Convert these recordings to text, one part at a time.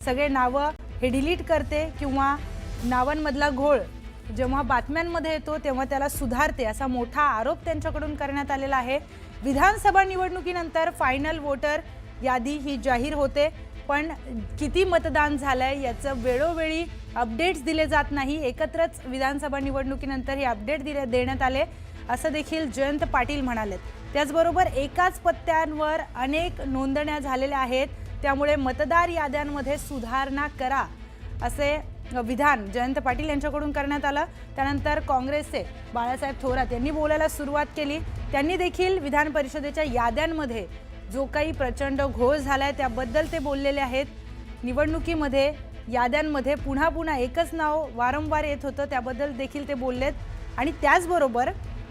सगळे नावं हे डिलीट करते किंवा नावांमधला घोळ जेव्हा बातम्यांमध्ये येतो तेव्हा त्याला सुधारते असा मोठा आरोप त्यांच्याकडून करण्यात आलेला आहे। विधानसभा निवडणुकीनंतर फायनल वोटर यादी ही जाहीर होते, पण किती मतदान झालंय याचं वेळोवेळी अपडेट्स दिले जात नाही। एकत्रच विधानसभा निवडणुकीनंतर हे अपडेट देण्यात आले असं देखील जयंत पाटील म्हणाले। त्याचबरोबर एकाच पत्त्यांवर अनेक नोंदण्या झालेल्या आहेत, त्यामुळे मतदार याद्यांमध्ये सुधारणा करा असे विधान जयंत पाटील यांच्याकडून करण्यात आलं। त्यानंतर काँग्रेसचे बाळासाहेब थोरात यांनी बोलायला सुरुवात केली। त्यांनी देखील विधान परिषदेच्या याद्यांमध्ये जो काही प्रचंड घोळ झालाय त्याबद्दल ते बोललेले आहेत। निवडणुकीमध्ये याद्यांमध्ये पुन्हा पुन्हा एकच नाव वारंवार येत होतं, त्याबद्दल देखील ते बोललेत। आणि त्याचबरोबर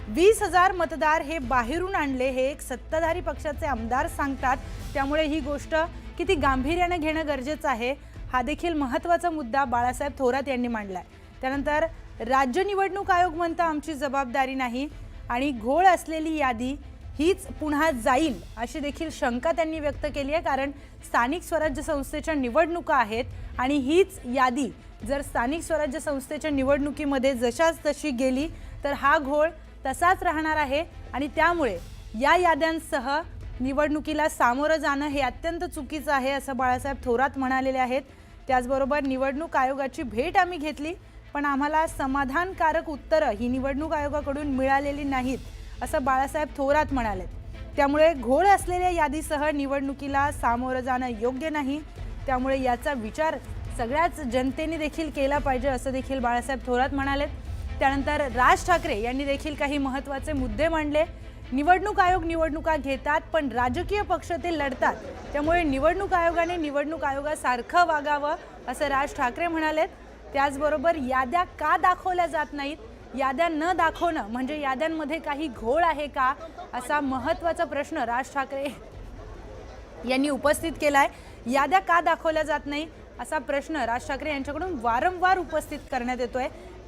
20,000 मतदार हे बाहेरून आणले हे एक सत्ताधारी पक्षाचे आमदार सांगतात, त्यामुळे ही गोष्ट किती गांभीर्याने घेणं गरजेचं आहे हा देखील महत्त्वाचा मुद्दा बाळासाहेब थोरात यांनी मांडलाय। त्यानंतर राज्य निवडणूक आयोग म्हणता आमची जबाबदारी नाही आणि घोळ असलेली यादी हीच पुन्हा जाईल अशी देखील शंका त्यांनी व्यक्त केली आहे, कारण स्थानिक स्वराज्य संस्थेच्या निवडणुका आहेत आणि हीच यादी जर स्थानिक स्वराज्य संस्थेच्या निवडणुकीमध्ये जशाच तशी गेली तर हा घोळ तसाच राहणार आहे आणि त्यामुळे या याद्यांसह निवडणुकीला सामोरं जाणं हे अत्यंत चुकीचं आहे असं बाळासाहेब थोरात म्हणालेले आहेत। त्याचबरोबर निवडणूक आयोगाची भेट आम्ही घेतली, पण आम्हाला समाधानकारक उत्तरं ही निवडणूक आयोगाकडून मिळालेली नाहीत असं बाळासाहेब थोरात म्हणाले। त्यामुळे घोळ असलेल्या यादीसह निवडणुकीला सामोरं जाणं योग्य नाही, त्यामुळे याचा विचार सगळ्याच जनतेने देखील केला पाहिजे असं देखील बाळासाहेब थोरात म्हणाले। त्यानंतर राज ठाकरे यांनी देखील काही महत्त्वाचे मुद्दे मांडले। निवडणूक आयोग निवडणुका घेतात, पण राजकीय पक्ष ते लढतात, त्यामुळे निवडणूक आयोगाने निवडणूक आयोगासारखं वागावं असं राज ठाकरे म्हणालेत। त्याचबरोबर याद्या का दाखवल्या जात नाहीत, याद्या न दाखवणं म्हणजे याद्यांमध्ये काही घोळ आहे का असा महत्त्वाचा प्रश्न राज ठाकरे यांनी उपस्थित केलाय। याद्या का दाखवल्या जात नाही असा प्रश्न राज ठाकरे यांच्याकडून वारंवार उपस्थित करण्यात येतोय।